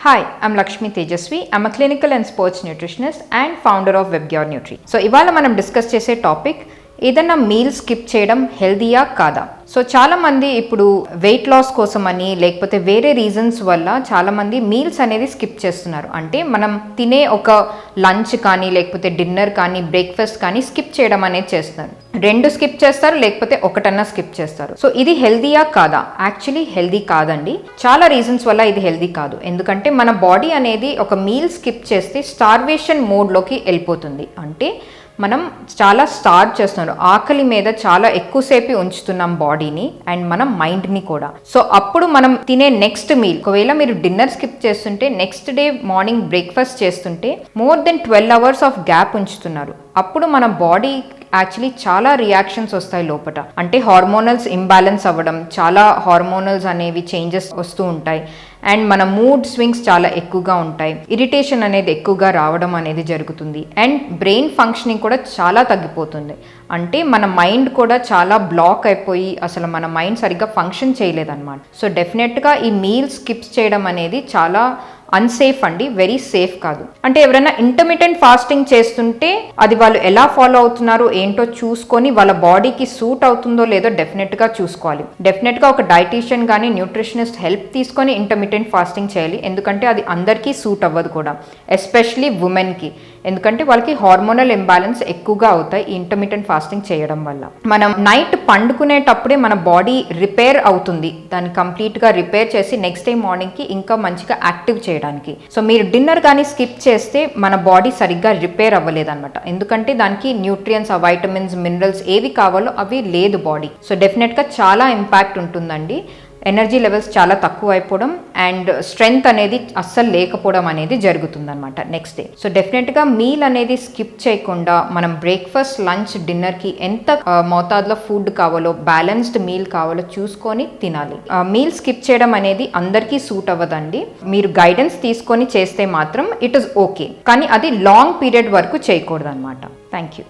Hi, I'm Lakshmi Tejasvi. I'm a clinical and sports nutritionist and founder of WebGear Nutri. So, ఇవాళ మనం discuss చేసే topic ఏదైనా meal skip చేయడం హెల్దీయా కాదా. So చాలామంది ఇప్పుడు వెయిట్ లాస్ కోసమని లేకపోతే వేరే రీజన్స్ వల్ల చాలామంది మీల్స్ అనేది స్కిప్ చేస్తున్నారు. అంటే మనం తినే ఒక లంచ్ కానీ లేకపోతే డిన్నర్ కానీ బ్రేక్ఫాస్ట్ కానీ స్కిప్ చేయడం అనేది చేస్తున్నారు. రెండు స్కిప్ చేస్తారు లేకపోతే ఒకటన్నా స్కిప్ చేస్తారు. సో ఇది హెల్దీయా కాదా? యాక్చువల్లీ హెల్దీ కాదండి. చాలా రీజన్స్ వల్ల ఇది హెల్దీ కాదు. ఎందుకంటే మన బాడీ అనేది ఒక మీల్ స్కిప్ చేస్తే స్టార్వేషన్ మోడ్లోకి వెళ్ళిపోతుంది. అంటే మనం చాలా స్టార్వ్ చేస్తున్నాం, ఆకలి మీద చాలా ఎక్కువసేపు ఉంచుతున్నాం బాడీని అండ్ మనం మైండ్ని కూడా. సో అప్పుడు మనం తినే నెక్స్ట్ మీల్, ఒకవేళ మీరు డిన్నర్ స్కిప్ చేస్తుంటే నెక్స్ట్ డే మార్నింగ్ బ్రేక్ఫాస్ట్ చేస్తుంటే more than 12 hours of gap ఉంచుతున్నారు. అప్పుడు మన బాడీ యాక్చువల్లీ చాలా రియాక్షన్స్ వస్తాయి లోపల. అంటే హార్మోనల్స్ ఇంబ్యాలెన్స్ అవ్వడం, చాలా హార్మోనల్స్ అనేవి చేంజెస్ వస్తూ ఉంటాయి అండ్ మన మూడ్ స్వింగ్స్ చాలా ఎక్కువగా ఉంటాయి, ఇరిటేషన్ అనేది ఎక్కువగా రావడం అనేది జరుగుతుంది అండ్ బ్రెయిన్ ఫంక్షనింగ్ కూడా చాలా తగ్గిపోతుంది. అంటే మన మైండ్ కూడా చాలా బ్లాక్ అయిపోయి అసలు మన మైండ్ సరిగ్గా ఫంక్షన్ చేయలేదన్నమాట. సో డెఫినెట్గా ఈ మీల్ స్కిప్స్ చేయడం అనేది చాలా అన్సేఫ్ అండి, వెరీ సేఫ్ కాదు. అంటే ఎవరైనా ఇంటర్మిటెంట్ ఫాస్టింగ్ చేస్తుంటే అది వాళ్ళు ఎలా ఫాలో అవుతున్నారు ఏంటో చూసుకొని వాళ్ళ బాడీకి సూట్ అవుతుందో లేదో డెఫినెట్గా చూసుకోవాలి. డెఫినెట్గా ఒక డైటీషియన్ కానీ న్యూట్రిషనిస్ట్ హెల్ప్ తీసుకొని ఇంటర్మిటెంట్ ఫాస్టింగ్ చేయాలి. ఎందుకంటే అది అందరికీ సూట్ అవ్వదు కూడా, ఎస్పెషలీ ఉమెన్కి. ఎందుకంటే వాళ్ళకి హార్మోనల్ ఇంబ్యాలెన్స్ ఎక్కువగా అవుతాయి ఈ ఇంటర్మిటెంట్ ఫాస్టింగ్ చేయడం వల్ల. మనం నైట్ పండుకునేటప్పుడే మన బాడీ రిపేర్ అవుతుంది, దాన్ని కంప్లీట్గా రిపేర్ చేసి నెక్స్ట్ డే మార్నింగ్కి ఇంకా మంచిగా యాక్టివ్ చేయడానికి. సో మీరు డిన్నర్ కానీ స్కిప్ చేస్తే మన బాడీ సరిగ్గా రిపేర్ అవ్వలేదన్నమాట. ఎందుకంటే దానికి న్యూట్రియన్స్, వైటమిన్స్, మినరల్స్ ఏవి కావాలో అవి లేదు బాడీ. సో డెఫినెట్గా చాలా ఇంపాక్ట్ ఉంటుందండి. ఎనర్జీ లెవెల్స్ చాలా తక్కువ అయిపోవడం అండ్ స్ట్రెంగ్త్ అనేది అస్సలు లేకపోవడం అనేది జరుగుతుందన్నమాట నెక్స్ట్ డే. సో డెఫినెట్గా మీల్ అనేది స్కిప్ చేయకుండా మనం బ్రేక్ఫాస్ట్, లంచ్, డిన్నర్కి ఎంత మోతాదులో ఫుడ్ కావాలో, బ్యాలెన్స్డ్ మీల్ కావాలో చూసుకొని తినాలి. మీల్ స్కిప్ చేయడం అనేది అందరికీ సూట్ అవ్వదండి. మీరు గైడెన్స్ తీసుకొని చేస్తే మాత్రం ఇట్ ఈస్ ఓకే, కానీ అది లాంగ్ పీరియడ్ వరకు చేయకూడదు అనమాట. Thank you.